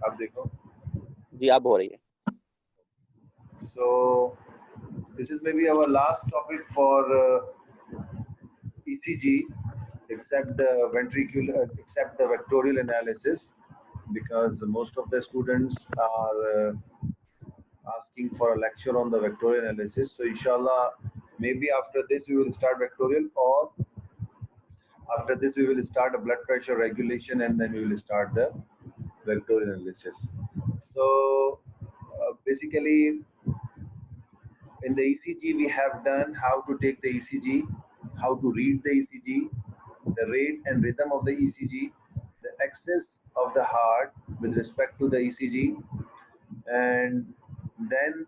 आप देखो. जी अब हो रही है. So this is maybe our last topic for ECG, except the ventricular, except the vectorial analysis, because most of the students are asking for a lecture on the vectorial analysis. So inshallah, maybe after this we will start vectorial, or after this we will start a blood pressure regulation, and then we will start the vectorial analysis. So basically, in the ECG we have done how to take the ECG, how to read the ECG, the rate and rhythm of the ECG, the axis of the heart with respect to the ECG, and then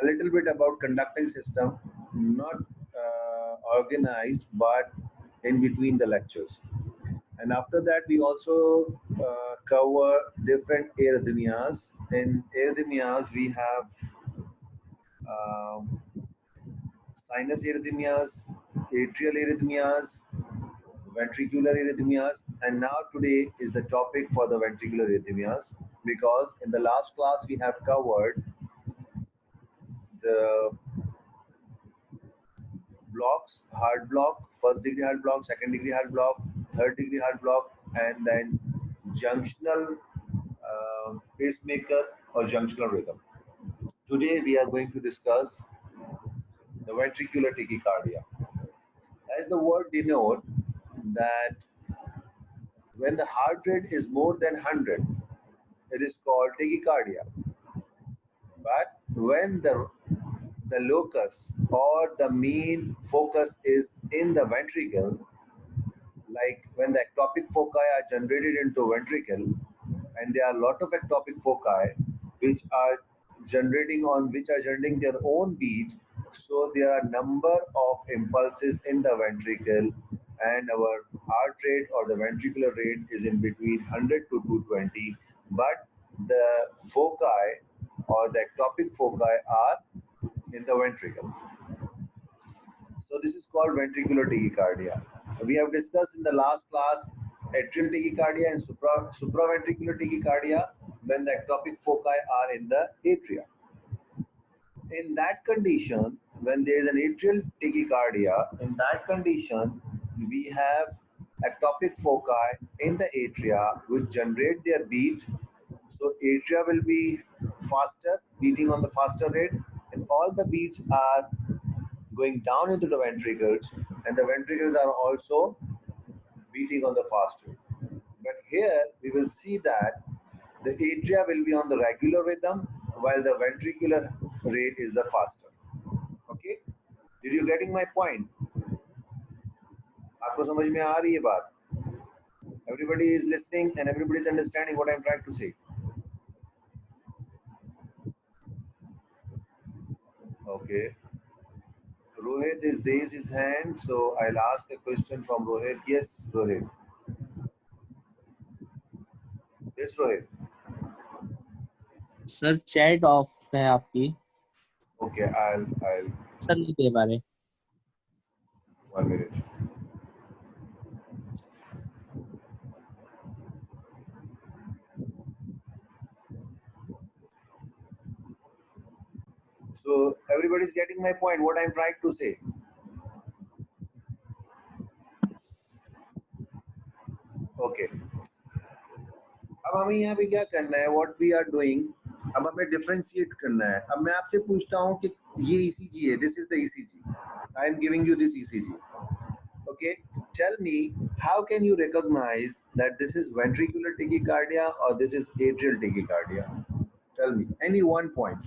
a little bit about conducting system, not organized but in between the lectures. And after that, we also cover different arrhythmias. In arrhythmias, we have um, sinus arrhythmias, atrial arrhythmias, ventricular arrhythmias, and now today is the topic for the ventricular arrhythmias, because in the last class we have covered the blocks, heart block, first degree heart block, second degree heart block, third degree heart block, and then junctional pacemaker or junctional rhythm. Today we are going to discuss the ventricular tachycardia. As the word denotes, that when the heart rate is more than 100, it is called tachycardia. But when the locus or the main focus is in the ventricle, like when the ectopic foci are generated into ventricle, and there are a lot of ectopic foci which are generating their own beat. So there are number of impulses in the ventricle, and our heart rate or the ventricular rate is in between 100 to 220, but the foci or the ectopic foci are in the ventricle. So this is called ventricular tachycardia. We have discussed in the last class atrial tachycardia and supraventricular tachycardia when the ectopic foci are in the atria. In that condition, when there is an atrial tachycardia, in that condition, we have ectopic foci in the atria which generate their beat. So atria will be faster, beating on the faster rate, and all the beats are going down into the ventricles, and the ventricles are also beating on the fast rate. But here we will see that the atria will be on the regular rhythm while the ventricular rate is the faster. Okay? Did you getting my point? आपको समझ में आ रही है बात? Everybody is listening and everybody is understanding what I am trying to say. Okay. Rohit is raised his hand, so I'll ask a question from Rohit. Yes, Rohit. Yes, Rohit. Sir chat off है आपकी. Okay, I'll sir नहीं दे पा रहे. 1 minute. So everybody is getting my point, what I'm trying to say. Okay. अब हमें यहाँ पे क्या करना है, what we are doing, अब हमें differentiate करना है. अब मैं आपसे पूछता हूँ कि ये ECG है, this is the ECG. I am giving you this ECG. Okay. Tell me, how can you recognize that this is ventricular tachycardia or this is atrial tachycardia? Tell me, any one point.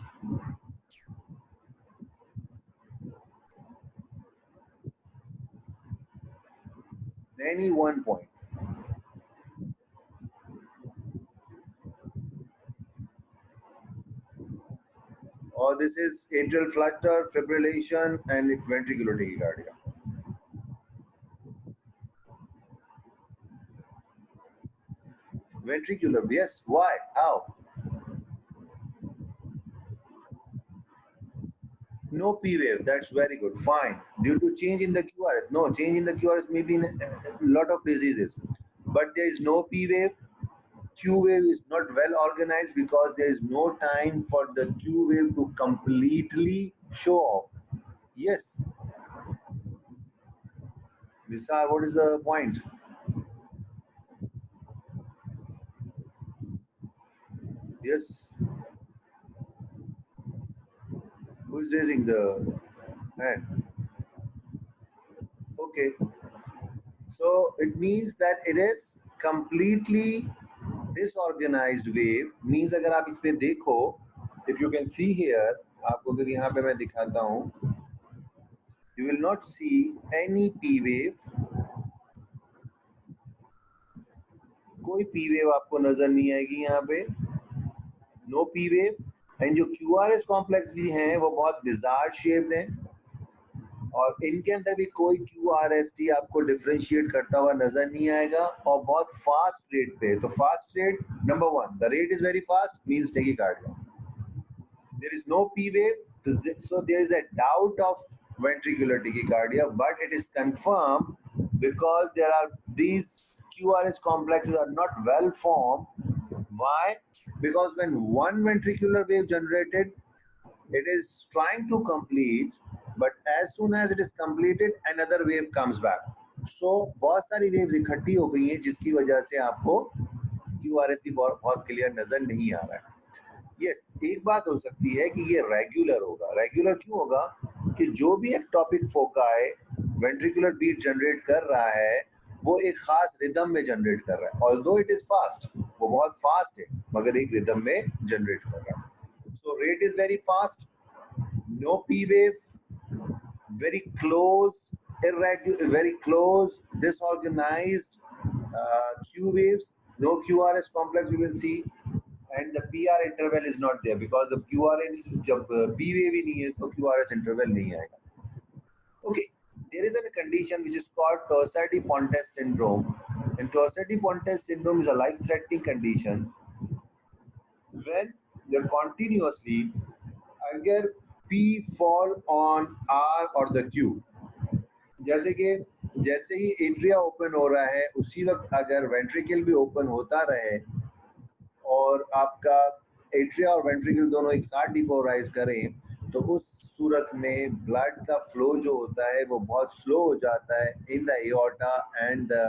Any one point. Or this is atrial flutter, fibrillation, and ventricular tachycardia. Ventricular, yes. Why? How? No P wave. That's very good. Fine. Due to change in the QRS. No, change in the QRS may be in a lot of diseases. But there is no P wave. Q wave is not well organized because there is no time for the Q wave to completely show off. Yes, Lisa, what is the point? Yes, who is raising the hand? Okay, so it means that it is completely disorganized wave. Means अगर आप इस पे देखो, if you can see here, आपको अगर यहाँ पे मैं दिखाता हूँ, you will not see any P wave. कोई P wave आपको नजर नहीं आएगी यहाँ पे. No P wave. एंड जो QRS कॉम्प्लेक्स भी हैं वो बहुत बिजार शेप्ड हैं और इनके अंदर भी कोई QRST आपको डिफरेंशिएट करता हुआ नजर नहीं आएगा और बहुत फास्ट रेट पे. तो fast rate, number one, the rate is very fast, means tachycardia. There is no P wave, so there is a doubt of ventricular tachycardia, but it is confirmed because there are these QRS complexes are not well formed. Why? Because when one ventricular wave generated, it is trying to complete, but as soon as it is completed, another wave comes back. So बहुत सारी waves इकट्ठी हो गई हैं जिसकी वजह से आपको QRS भी बहुत क्लियर नजर नहीं आ रहा है. यस, एक बात हो सकती है कि ये रेगुलर होगा. रेगुलर क्यों होगा? कि जो भी ectopic foci ventricular beat generate कर रहा है वो एक खास रिदम में जनरेट कर रहा है. ऑल्दो इट इज फास्ट, वो बहुत फास्ट है मगर एक रिदम में जनरेट कर रहा है. So rate is very fast, no P wave, very close, irregular, very close, disorganized Q waves, no QRS complex we will see, and the PR interval is not there because the QRS जब P wave ही नहीं है तो QRS interval नहीं आएगा. Okay, there is a condition which is called Torsady-Pontes syndrome, and Torsady-Pontes syndrome is a life-threatening condition when they're continuously अगर P fall on R or the Q. जैसे ही atria open हो रहा है उसी वक्त अगर वेंट्रिकल भी ओपन होता रहे और आपका एट्रिया और वेंट्रिकल दोनों एक साथ डिपोलराइज करें तो उस सूरत में ब्लड का फ्लो जो होता है वो बहुत स्लो हो जाता है in the aorta and the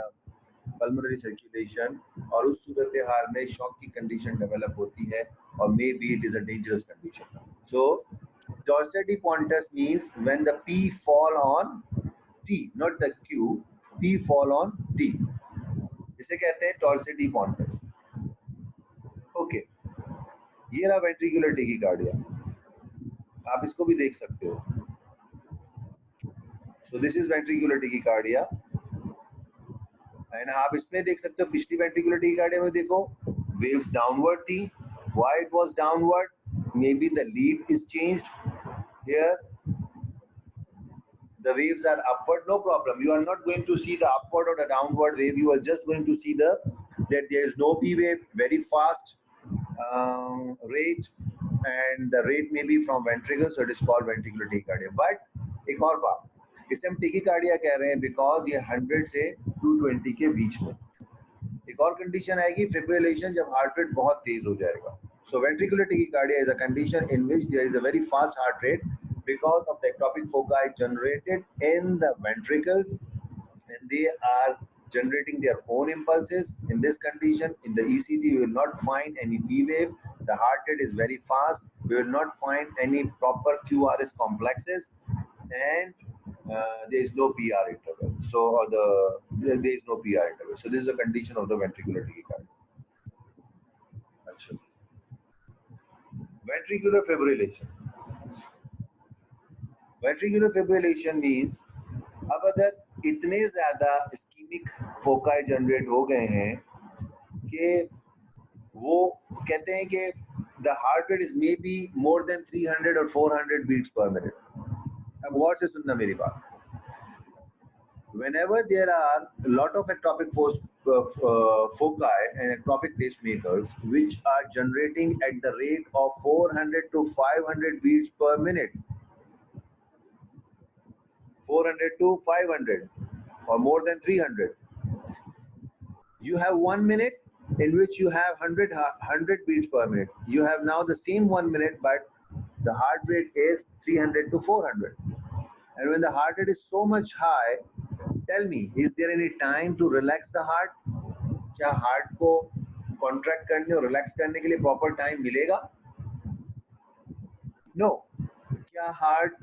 pulmonary circulation, और उस सूरत हाल में शॉक की कंडीशन डेवलप होती है और may be it is a dangerous condition. So Torsady-Pontes means when the P fall on T, not the Q, P fall on T. इसे कहते हैं Torsady-Pontes. ओके, ये रहा वेंट्रिकुलर टेकीकार्डिया. आप इसको भी देख सकते हो. So this is ventricular tachycardia and आप इसमें देख सकते हो पिछली वेंट्रिकुलर टेकीकार्डिया में देखो वेव्स डाउनवर्ड थी. Why it was downward? May be the lead is changed. Here the waves are upward, no problem. You are not going to see the upward or the downward wave. You are just going to see that there is no P wave, very fast rate, and the rate may be from ventricle, so it is called ventricular tachycardia. But एक और बात, इसे हम tachycardia कह रहे हैं because ये 100 से 220 के बीच में. एक और कंडीशन आएगी फिब्रिलेशन, जब हार्ट रेट बहुत तेज हो जाएगा. So ventricular tachycardia is a condition in which there is a very fast heart rate because of the ectopic foci generated in the ventricles, and they are generating their own impulses. In this condition, in the ECG, you will not find any P wave. The heart rate is very fast. We will not find any proper QRS complexes, and there is no PR interval. So there is no PR interval. So this is a condition of the ventricular tachycardia. Achha. Ventricular fibrillation. Ventricular fibrillation means अब अगर इतने ज्यादा ischaemic foci generate हो गए हैं कि वो कहते हैं कि the heart rate is may be more than 300 और 400 बीट्स पर मिनट. अब गौर से सुनना मेरी बात. Whenever there are a lot of ectopic foci and ectopic pacemakers which are generating at the rate of 400 to 500 beats per minute, 400 to 500 or more than 300, you have 1 minute in which you have 100 beats per minute. You have now the same 1 minute, but the heart rate is 300 to 400. And when the heart rate is so much high, tell me, is there any time to relax the heart? क्या heart को contract करने और relax करने के लिए proper time मिलेगा? No. क्या heart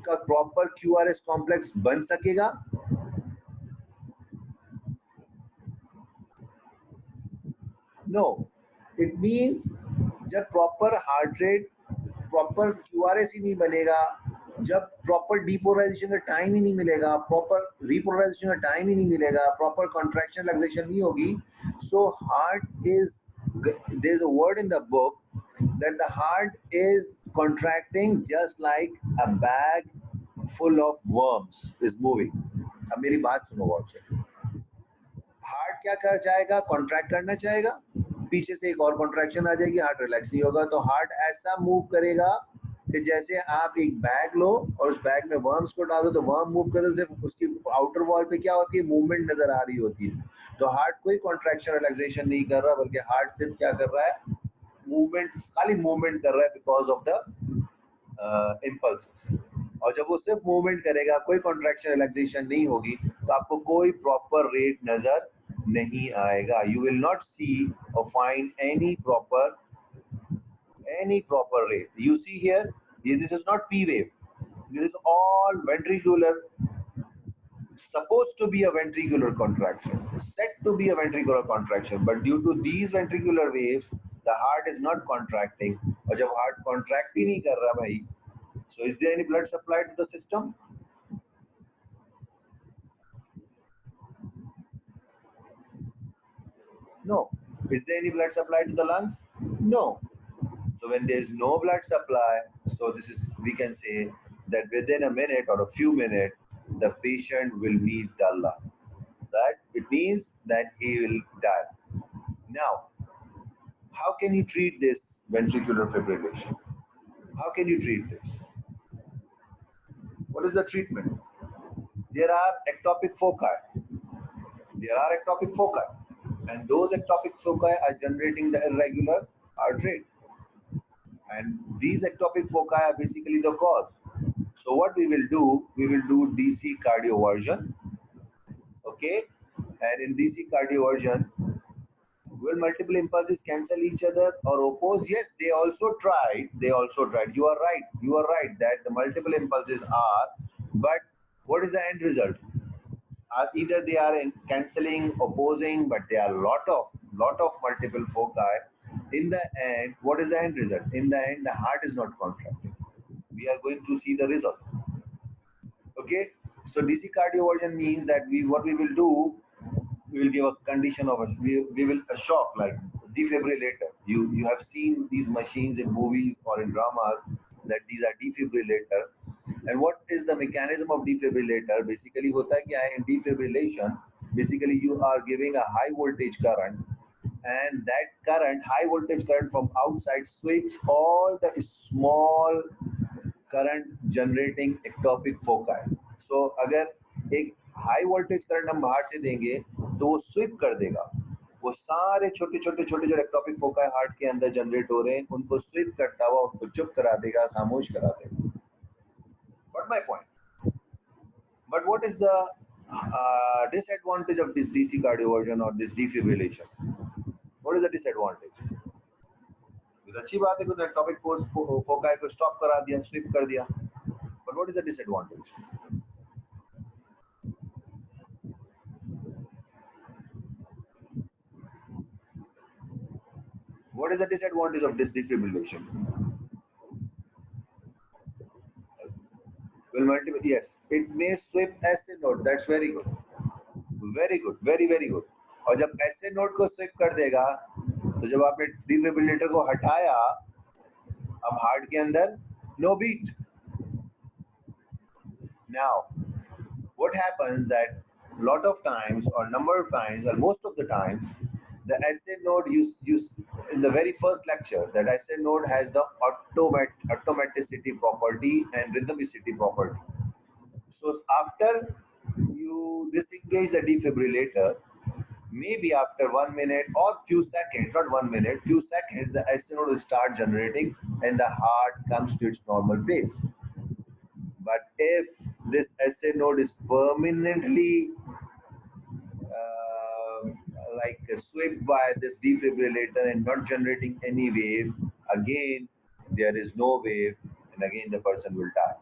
का प्रॉपर QRS कॉम्प्लेक्स बन सकेगा? नो. इट मीन्स जब proper heart rate, proper QRS ही नहीं बनेगा, जब प्रॉपर डीपोलराइजेशन का टाइम ही नहीं मिलेगा, प्रॉपर रिपोलराइजेशन का टाइम ही नहीं मिलेगा, प्रॉपर कॉन्ट्रैक्शन रिलैक्सेशन नहीं होगी, so heart is, there is a word in the book that the heart is contracting just like a bag full of worms is moving. अब मेरी बात सुनो गौर से. हार्ट क्या कर जाएगा? कॉन्ट्रैक्ट करना चाहेगा, पीछे से एक और कॉन्ट्रैक्शन आ जाएगी, हार्ट रिलैक्स नहीं होगा, तो हार्ट ऐसा मूव करेगा कि जैसे आप एक बैग लो और उस बैग में वर्म्स को डाल दो, तो वर्म मूव करते सिर्फ उसकी आउटर वॉल पे क्या होती है? मूवमेंट नजर आ रही होती है. तो हार्ट कोई कॉन्ट्रैक्शन रिलैक्सेशन नहीं कर रहा, बल्कि हार्ट सिर्फ क्या कर रहा है? मूवमेंट, खाली मूवमेंट कर रहा है बिकॉज ऑफ द इम्पल्सेस. और जब वो सिर्फ मूवमेंट करेगा, कोई कॉन्ट्रैक्शन रिलैक्सेशन नहीं होगी, तो आपको कोई प्रॉपर रेट नजर नहीं आएगा. यू विल नॉट सी और find any proper rate. You see here, this is not P wave. This is all ventricular, supposed to be a ventricular contraction, set to be a ventricular contraction, but due to these ventricular waves, the heart is not contracting. और जब heart contract ही नहीं कर रहा भाई, so is there any blood supply to the system? No. Is there any blood supply to the lungs? No. So when there is no blood supply, so this is, we can say that within a minute or a few minutes, the patient will meet Allah. That it means that he will die. Now, how can you treat this ventricular fibrillation? How can you treat this? What is the treatment? There are ectopic foci. There are ectopic foci. And those ectopic foci are generating the irregular heart rate. And these ectopic foci are basically the cause. So what we will do DC cardioversion. Okay, and in DC cardioversion, will multiple impulses cancel each other or oppose? Yes, they also tried. You are right that the multiple impulses are, but what is the end result? Either they are cancelling, opposing, but there are lot of multiple foci. In the end, what is the end result? In the end, the heart is not contracting. We are going to see the result. Okay, so DC cardioversion means that we will do, we will give a condition of we will a shock like defibrillator. You have seen these machines in movies or in dramas, that these are defibrillator. And what is the mechanism of defibrillator? Basically hota hai kya hai? In defibrillation, basically you are giving a high voltage current, and that current, high voltage current from outside, sweeps all the small current generating ectopic foci. So अगर एक high voltage current हम बाहर से देंगे तो वो SVEEP कर देगा, वो सारे छोटे छोटे जो ectopic foci हार्ट के अंदर जनरेट हो रहे हैं, उनको स्वीप करता हुआ उनको चुप करा देगा, खामोश करा देगा. What my point? But what is the disadvantage of this DC cardioversion or this defibrillation? What is the disadvantage? अच्छी बात है कि ectopic foci को स्टॉप करा दिया, स्वीप कर दिया, but what is the disadvantage? What is the disadvantage of this defibrillation? Well, multiple, yes, it may sweep SA node. That's very good, very good. और जब SA node को SVEEP कर देगा, तो जब आपने डिफिब्रिलेटर को हटाया, अब हार्ट के अंदर no beat. Now, what happens that lot of times or number of times or most of the times, the SA node you in the very first lecture, that SA node has the automaticity property and rhythmicity property. So after you disengage the defibrillator, maybe after 1 minute or few seconds, not 1 minute, few seconds, the SA node will start generating and the heart comes to its normal pace. But if this SA node is permanently like swept by this defibrillator and not generating any wave, again there is no wave, and again the person will die.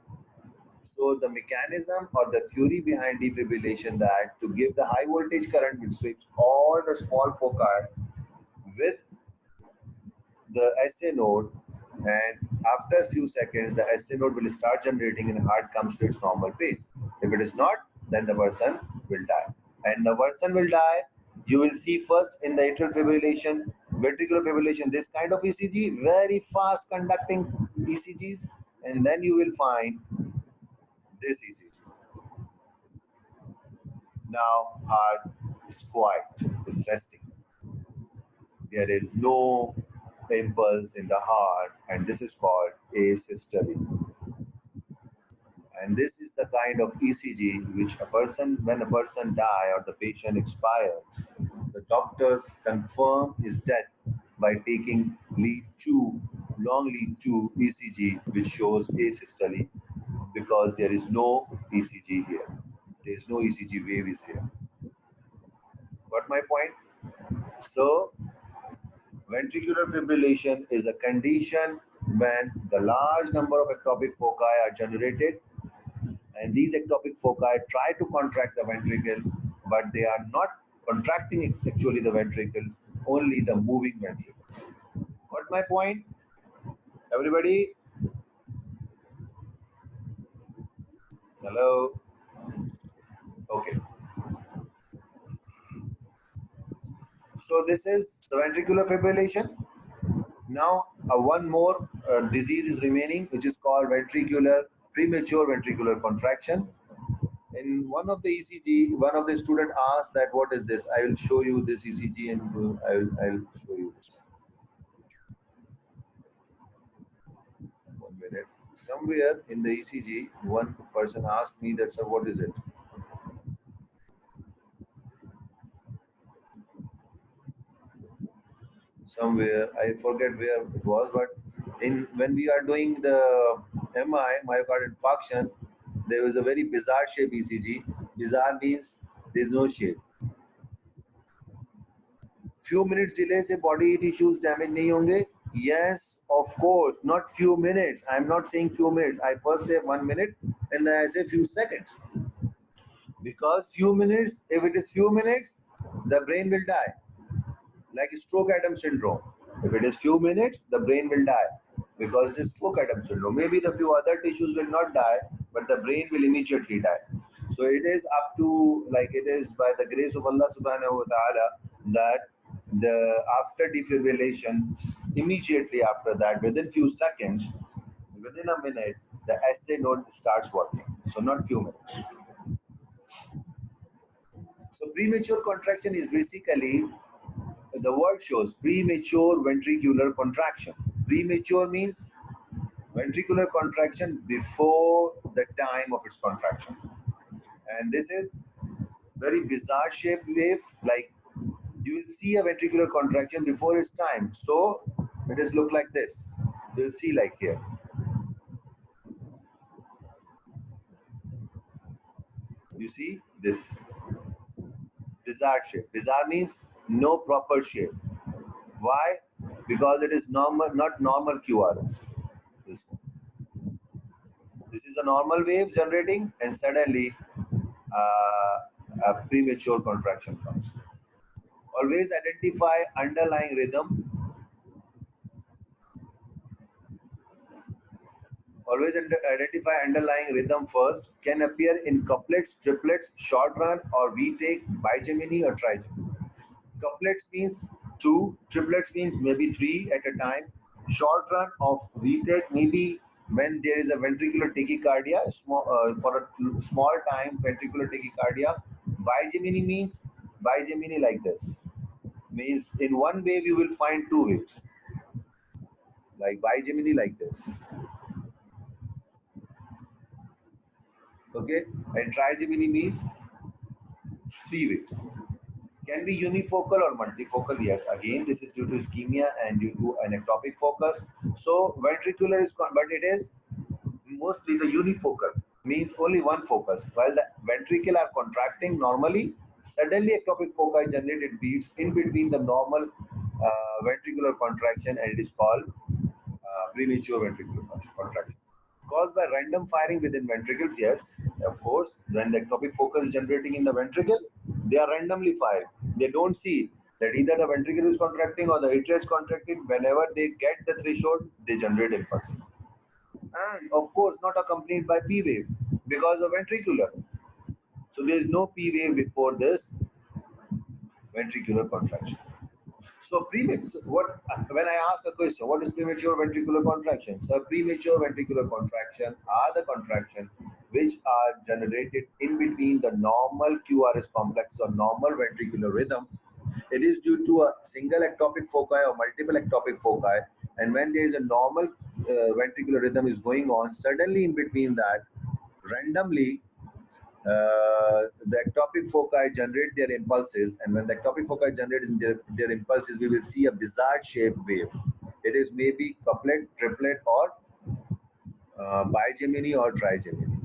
So the mechanism or the theory behind defibrillation that to give the high voltage current which sweeps all the small foci with the SA node, and after a few seconds the SA node will start generating and heart comes to its normal pace. If it is not, then the person will die. And the person will die, you will see first in the atrial fibrillation, ventricular fibrillation, this kind of ECG, very fast conducting ECGs, and then you will find this ECG. Now heart is quiet, is resting. There is no impulse in the heart, and this is called asystole. And this is the kind of ECG which a person, when a person die or the patient expires, the doctors confirm his death by taking lead 2, long lead 2 ECG, which shows asystole, because there is no ECG here. There is no ECG wave is here. Got my point? So ventricular fibrillation is a condition when the large number of ectopic foci are generated, and these ectopic foci try to contract the ventricle, but they are not contracting actually the ventricles, only the moving ventricles. Got my point? Everybody? Hello? Okay. So this is ventricular fibrillation. Now, one more disease is remaining, which is called ventricular premature ventricular contraction. In one of the ECG, one of the student asked that what is this? I will show you this ECG, and I'll show you this. 1 minute. Somewhere in the ECG, one person asked me that, sir, what is it? Somewhere I forget where it was, but in when we are doing the MI myocardial infarction, there was a very bizarre shape ECG. Bizarre means there is no shape. Few minutes delay से body tissues damage नहीं होंगे? Yes, of course. Not few minutes. I'm not saying few minutes. I first say 1 minute and then I say few seconds. Because few minutes, if it is few minutes, the brain will die. Like stroke atom syndrome. If it is few minutes, the brain will die because it is stroke atom syndrome. Maybe the few other tissues will not die, but the brain will immediately die. So it is up to, like, it is by the grace of Allah subhanahu wa ta'ala that the after defibrillation, immediately after that, within few seconds, within a minute, the SA node starts working. So not few minutes. So premature contraction is basically, the word shows premature ventricular contraction. Premature means ventricular contraction before the time of its contraction. And this is very bizarre shaped wave, like you will see a ventricular contraction before its time. So it is look like this. You will see like here. You see this bizarre shape. Bizarre means no proper shape. Why? Because it is normal, not normal QRS. This one. This is a normal wave generating, and suddenly a premature contraction comes. Always identify underlying rhythm. Always identify underlying rhythm first. Can appear in couplets, triplets, short run, or V-take, bigeminy, or trigeminy. Couplets means two, triplets means maybe three at a time. Short run of VTech maybe when there is a ventricular tachycardia, for a small time ventricular tachycardia. Bigeminy means bigeminy like this. Means in one wave you will find two waves. Like bigeminy like this. Okay? And trigeminy means three waves. Can be unifocal or multifocal. Yes, again, this is due to ischemia and due to an ectopic focus. So ventricular is, but it is mostly the unifocal, means only one focus. While the ventricle are contracting normally, suddenly ectopic foci generated beats in between the normal ventricular contraction, and it is called premature ventricular contraction. Caused by random firing within ventricles, yes, of course. When the ectopic focus is generating in the ventricle, they are randomly fired. They don't see that either the ventricle is contracting or the atria is contracting. Whenever they get the threshold, they generate impulse. And of course, not accompanied by P wave because of ventricular. So there is no P wave before this ventricular contraction. So premature, what when I ask a question, what is premature ventricular contraction? So premature ventricular contraction are the contraction which are generated in between the normal QRS complex or normal ventricular rhythm. It is due to a single ectopic foci or multiple ectopic foci, and when there is a normal ventricular rhythm is going on, suddenly in between that, randomly the ectopic foci generate their impulses, and when the ectopic foci generate their impulses, we will see a bizarre shaped wave. It is maybe couplet, triplet, or bigeminy or trigeminy.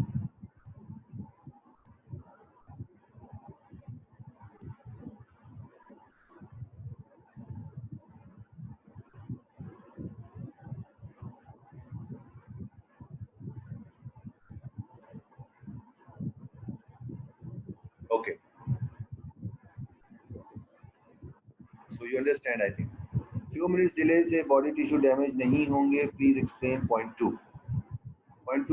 Okay, so you understand, I think. Few minutes delay से body tissue damage नहीं होंगे. Please explain point two. Point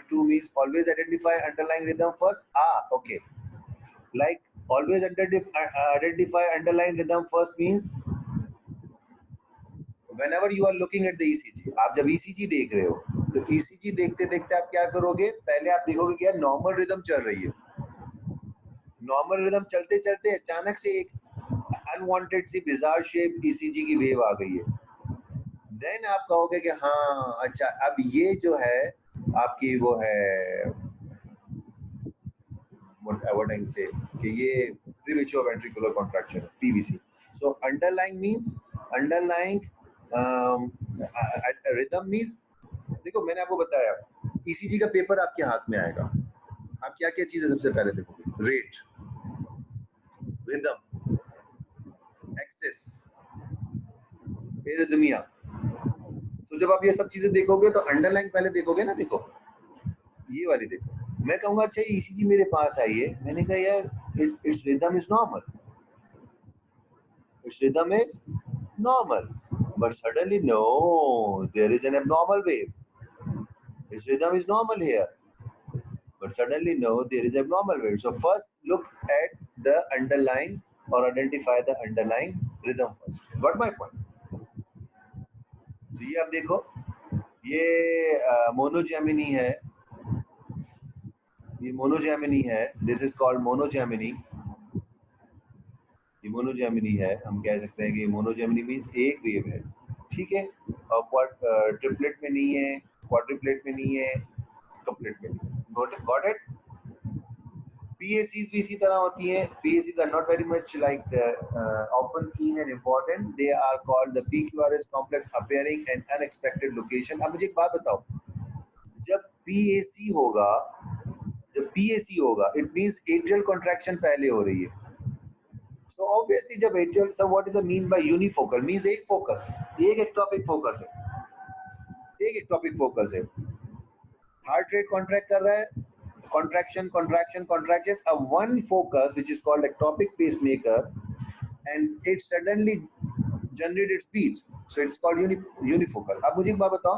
two means always identify underlying rhythm first. Ah, okay. Like always identify underlying rhythm first means whenever you are looking at the ECG, आप जब ECG देख रहे हो तो ECG देखते देखते आप क्या करोगे, पहले आप देखोगे कि यार नॉर्मल रिदम चल रही है. नॉर्मल रिदम चलते चलते अचानक से एक अनवांटेड सी बिजार शेप ECG की वेव आ गई है. देन आप कहोगे कि हाँ अच्छा, अब ये जो है आपकी वो है what I say कि ये premature ventricular contraction है, PVC. So underlying means underlying rhythm means, देखो मैंने आपको बताया ECG का पेपर आपके हाथ में आएगा, आप क्या क्या चीजें सबसे पहले देखोगे, रेट, रिदम, एक्सेस, एरिथमिया. तो जब आप ये सब चीजें देखोगे तो अंडरलाइन पहले देखोगे ना. देखो ये वाली देखो, मैं कहूंगा अच्छा ये ECG मेरे पास आई है, मैंने कहा यार it's rhythm is normal, its rhythm is normal, but suddenly no, there is an abnormal wave. Its rhythm is normal here, but suddenly no, there is abnormal wave. So first look at the underlying or identify the underlying rhythm first. Got my point? So ये आप देखो, ये monogemini है, ये monogemini है. This is called monogemini. ये monogemini है, हम कह सकते हैं कि मोनोजेमिनी मीन्स एक वेव है, ठीक है. और ट्रिपलेट में नहीं है, क्वाड्रिपलेट में नहीं है, कपलेट में नहीं है. Got it. PACs भी इसी तरह होती हैं. PACs are not very much like often seen and important. They are called the PQRS complex appearing in unexpected location. अब मुझे एक बात बताओ, जब PAC होगा, जब PAC होगा, it means atrial contraction पहले हो रही है. So obviously जब atrial, so what is the mean by unifocal? Means एक focus, एक ectopic focus है, एक ectopic focus है. Heart rate contract कर रहा है, contraction, contraction, contraction. A one focus which is called ectopic pacemaker, and it suddenly generated speeds. So it's called unifocal. अब मुझे एक बात बताओ,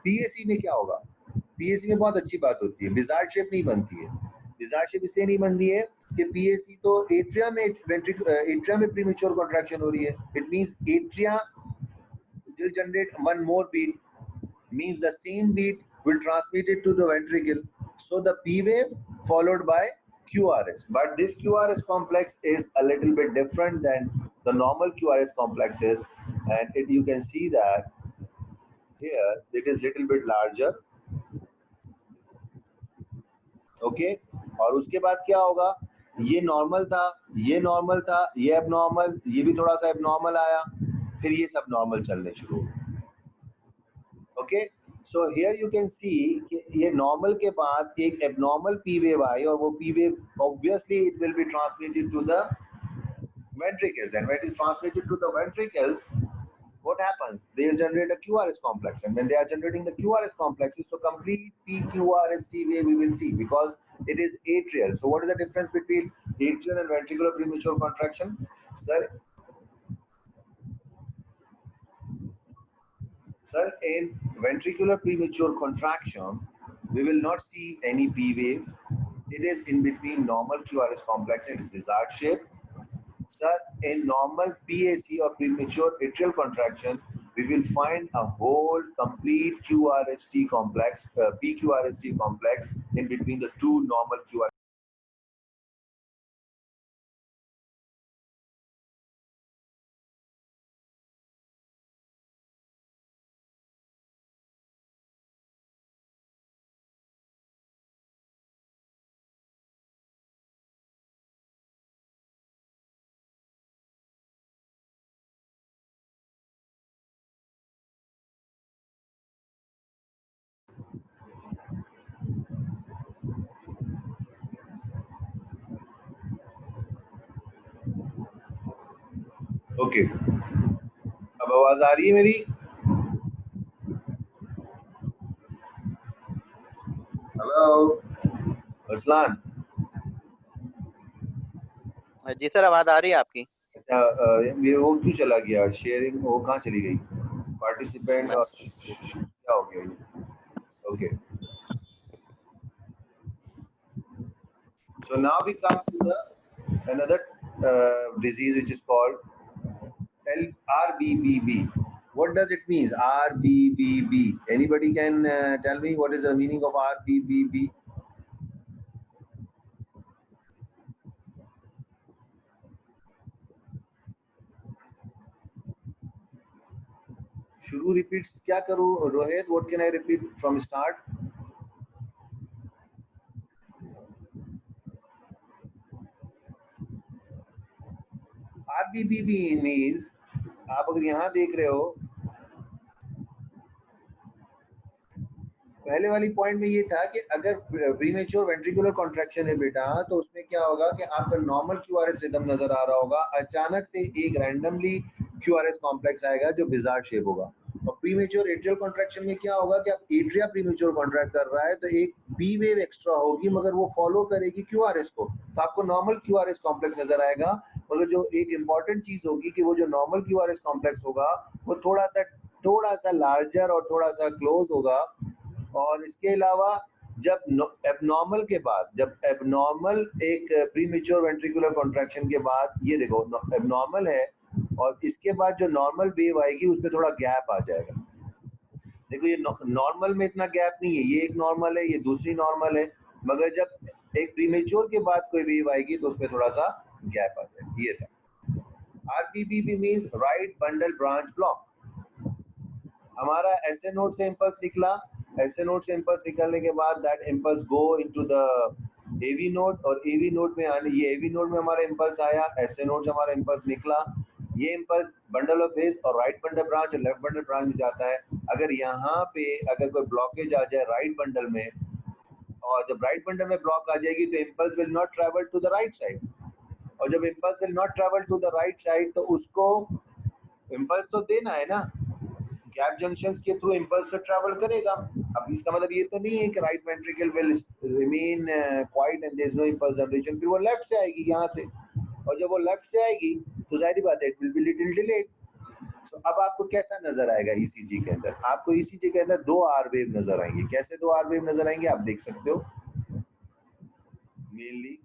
PAC में क्या होगा? PAC में बहुत अच्छी बात होती है, बिजार शेप नहीं बनती है. बिजार शेप इसलिए नहीं बनती है कि PAC तो एट्रिया में एट्रिया में प्रीमेच्योर कॉन्ट्रैक्शन हो रही है. It means atria will generate one more beat, means the same beat will transmit it to the ventricle. So the P wave followed by QRS. But this QRS complex is a little bit different than the normal QRS complexes, and you can see that here it is little bit larger. Okay, और उसके बाद क्या होगा, ये normal था, ये normal था, ये एबनॉर्मल, ये भी थोड़ा सा एबनॉर्मल आया, फिर ये सब नॉर्मल चलने शुरू हो गए। Okay, so here you can see कि ये नॉर्मल के बाद एक एबनॉर्मल पी वेव आई, और वो P wave obviously it will be transmitted to the ventricles, and when it is transmitted to the ventricles, what happens? They will generate a QRS complex, and when they are generating the QRS complexes, so complete PQRST wave we will see, because it is atrial. So what is the difference between atrial and ventricular premature contraction? Sir, in ventricular premature contraction, we will not see any P wave. It is in between normal QRS complex and its desired shape. Sir, in normal PAC or premature atrial contraction, we will find a whole complete QRST complex, PQRST complex in between the two normal QRST. Okay, अब आवाज आ रही है मेरी? Hello Arsalan? जी sir, आवाज आ रही है आपकी। अच्छा, ये वो क्यों चला गया शेयरिंग, वो कहाँ चली गई पार्टिसिपेंट, और क्या हो गया ये? Okay, so now we come to the another disease which is called RBBB. What does it mean, RBBB? Anybody can tell me what is the meaning of RBBB? शुरू repeats क्या करूँ Rohit? What can I repeat from start? RBBB means, आप अगर यहाँ देख रहे हो, पहले वाली पॉइंट में ये था कि अगर प्रीमेच्योर वेंट्रिकुलर कॉन्ट्रैक्शन है बेटा, तो उसमें क्या होगा कि आपका नॉर्मल क्यूआरएस रिदम नजर आ रहा होगा, अचानक से एक रैंडमली क्यूआरएस कॉम्प्लेक्स आएगा जो बिजार शेप होगा। और प्रीमेच्योर एट्रियल कॉन्ट्रैक्शन में क्या होगा कि आप एट्रिया प्रीमेच्योर कॉन्ट्रैक्ट कर रहा है, तो एक बी वेव एक्स्ट्रा होगी, मगर वो फॉलो करेगी क्यूआरएस को, तो आपको नॉर्मल क्यूआरएस कॉम्प्लेक्स नजर आएगा। मगर जो एक इंपॉर्टेंट चीज होगी कि वो जो नॉर्मल क्यूआरएस कॉम्प्लेक्स होगा वो थोड़ा सा लार्जर और थोड़ा सा क्लोज होगा। और इसके अलावा जब एबनॉर्मल के बाद, जब एबनॉर्मल एक प्रीमेच्योर वेंट्रिकुलर कॉन्ट्रैक्शन के बाद, ये देखो एबनॉर्मल है, और इसके बाद जो नॉर्मल वेव आएगी उसमें थोड़ा गैप आ जाएगा। देखो ये नॉर्मल में इतना गैप नहीं है, ये एक नॉर्मल है, ये दूसरी नॉर्मल है, मगर जब एक प्रीमेच्योर के बाद कोई वेव आएगी तो उसमें थोड़ा सा गैप आ जाएगा। ये था RBBB means right bundle branch block. हमारा एसए नोड से इंपल्स निकला, एसए नोड से इंपल्स निकलने के बाद that impulse go into the AV node, और एवी नोड में आने, ये एवी नोड में हमारा इंपल्स आया, एसए नोड से हमारा इंपल्स निकला, ये इंपल्स बंडल ऑफ हिज और राइट बंडल ब्रांच और लेफ्ट बंडल ब्रांच में जाता है। अगर यहाँ पे अगर कोई ब्लॉकेज आ जाए राइट बंडल में, और जब राइट बंडल में ब्लॉक आ जाएगी तो impulse will not travel to the right side, और जब impulse will not travel to the right side तो उसको इंपल्स तो देना है ना, गैप जंक्शंस के थ्रू इंपल्स तो ट्रैवल करेगा। अब इसका मतलब ये तो नहीं है कि right ventricle will remain quite and there is no impulse generation, फिर वो लेफ्ट से आएगी यहाँ से, और जब वो लेफ्ट से आएगी तो जाहिर बात है it will be little delayed. सो अब आपको कैसा नजर आएगा ईसीजी के अंदर? आपको ईसीजी के अंदर दो आर वेव नजर आएंगे। कैसे दो आर वेव नजर आएंगे आप देख सकते हो मेनली।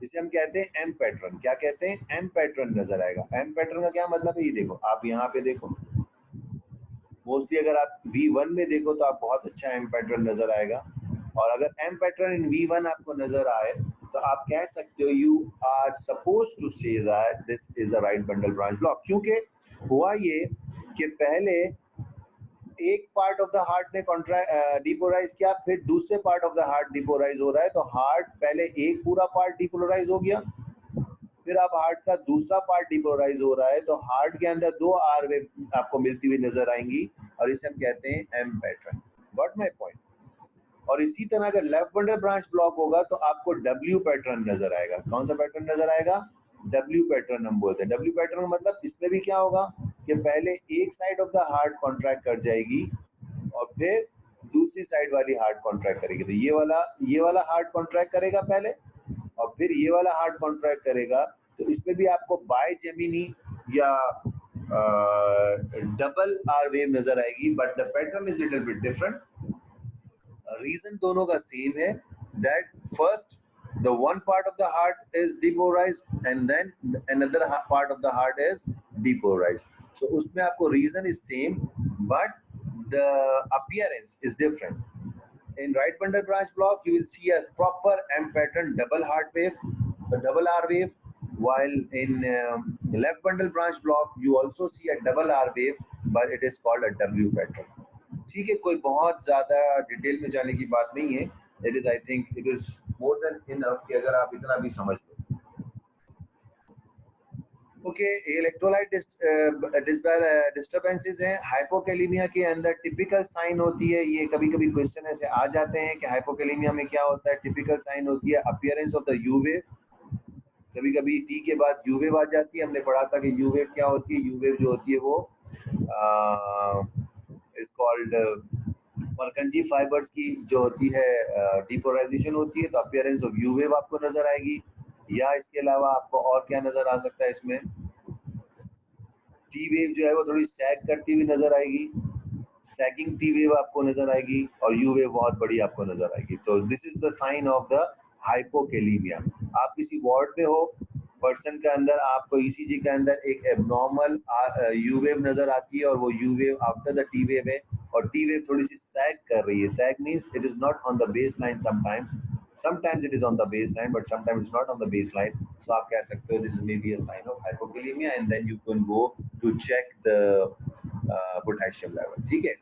जिसे हम कहते हैं एम पैटर्न। क्या कहते हैं? एम पैटर्न नजर आएगा। एम पैटर्न का क्या मतलब है? ये देखो, आप यहाँ पे देखो, मोस्टली अगर आप V1 में देखो तो आप बहुत अच्छा एम पैटर्न नजर आएगा, और अगर एम पैटर्न इन V1 आपको नजर आए तो आप कह सकते हो you are suppose to say that this is the right bundle branch block. क्योंकि हुआ ये कि पहले एक पार्ट ऑफ द हार्ट ने डिपोलराइज किया, फिर दूसरे part of the heart depolarize हो रहा है, तो हार्ट पहले एक पूरा पार्ट डिपोलराइज हो गया, फिर अब हार्ट का दूसरा पार्ट डिपोलराइज हो रहा है, तो हार्ट के अंदर दो आर वेव आपको मिलती हुई नजर आएंगी और इसे हम कहते हैं M pattern. Got my point. और इसी तरह अगर लेफ्ट बंडल ब्रांच ब्लॉक होगा तो आपको डब्ल्यू पैटर्न नजर आएगा। कौन सा पैटर्न नजर आएगा? डब्ल्यू पैटर्न हम बोलते हैं। डब्ल्यू पैटर्न का मतलब इसमें भी क्या होगा कि पहले एक side of the heart contract कर जाएगी और फिर दूसरी साइड वाली हार्ट कॉन्ट्रैक्ट करेगी। तो ये वाला हार्ट कॉन्ट्रैक्ट करेगा पहले और फिर ये वाला हार्ट कॉन्ट्रैक्ट करेगा। तो इसमें भी आपको बाय जेमिनी या डबल आर वेव नजर आएगी, but the pattern is little bit different. Reason दोनों का सेम है, that first the one part of the heart is depolarized and then another part of the heart is depolarized. So उसमें आपको reason is same but the appearance is different. In right bundle branch block you will see a proper M pattern double heart wave, the double R wave, while in left bundle branch block you also see a double R wave but it is called a W pattern. ठीक है, कोई बहुत ज़्यादा detail में जाने की बात नहीं है। It is I think it is more than enough कि अगर आप इतना भी समझ लो। ओके, इलेक्ट्रोलाइट डिस्टर्बेंसेस हैं। हाइपोकैलिमिया के अंदर टिपिकल साइन होती है, ये कभी कभी क्वेश्चन ऐसे आ जाते हैं कि हाइपोकैलिमिया में क्या होता है। टिपिकल साइन होती है appearance of the you wave. कभी कभी टी के बाद यू वेव आ जाती है। हमने पढ़ा था कि यू वेव क्या होती है। यू वेव जो होती है वो इज कॉल्ड मरकंजी फाइबर्स की जो होती है डिपोलराइजेशन होती है, तो अपीयरेंस ऑफ यू वेव आपको नजर आएगी। या इसके अलावा आपको और क्या नजर आ सकता है इसमें? टी वेव जो है वो थोड़ी सैग करती हुई नजर आएगी, सैगिंग टी वेव आपको नजर आएगी, और यू वेव बहुत बड़ी आपको नजर आएगी। तो this is the sign of the hypokalaemia. आप किसी वार्ड में हो, पर्सन के अंदर आपको ईसीजी के अंदर एक एबनॉर्मल यू वेव नजर आती है और वो you wave after the T wave है, और टी वेव थोड़ी सी सैग कर रही है। Sag means it is not on the base line, sometimes it is on the baseline but sometimes it's not on the baseline. So आप कह सकते हो this is maybe a sign of hypokalemia, and then you can go to check the potassium level. ठीक है।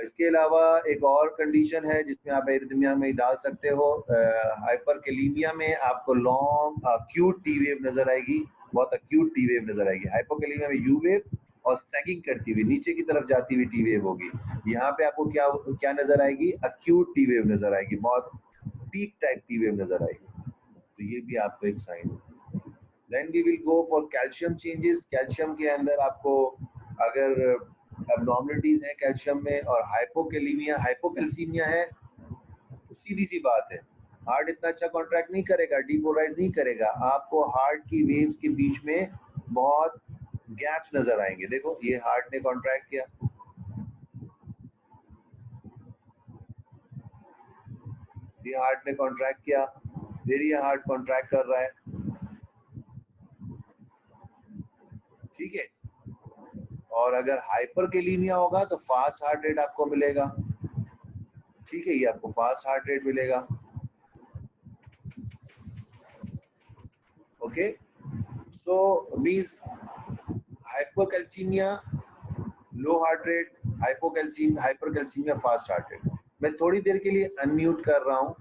इसके अलावा एक और कंडीशन है जिसमें आप एरिथमिया में डाल सकते हो। हाइपरकैलिमिया में आपको लॉन्ग अक्यूट टी वेव नजर आएगी, बहुत अक्यूट टी वेव नजर आएगी। हाइपोकैलिमिया में यू वेव और सैगिंग करती हुई नीचे की तरफ जाती हुई टी वेव होगी। यहाँ पे आपको क्या नजर आएगी? अक्यूट टी वेव नजर आएगी, बहुत पीक टाइप टी वेव नजर आएगी। तो ये भी आपको एक sign. Then we will go for calcium changes. Calcium के अंदर आपको अगर एब्नॉर्मलिटीज है कैल्शियम में और हाइपोकैल्सीमिया है, तो सीधी सी बात है, हार्ट इतना अच्छा कॉन्ट्रैक्ट नहीं करेगा, डिपोलराइज नहीं करेगा। आपको हार्ट की वेव्स के बीच में बहुत गैप्स नजर आएंगे। देखो ये हार्ट ने कॉन्ट्रैक्ट किया, ये हार्ट ने कॉन्ट्रैक्ट किया, फिर ये हार्ट कॉन्ट्रैक्ट कर रहा है। ठीक है। और अगर हाइपरकैलिमिया होगा तो फास्ट हार्ट रेट आपको मिलेगा। ठीक है, ये आपको फास्ट हार्ट रेट मिलेगा। Okay, so means hypocalcaemia low heart rate, hypercalcaemia fast heart rate. मैं थोड़ी देर के लिए अनम्यूट कर रहा हूँ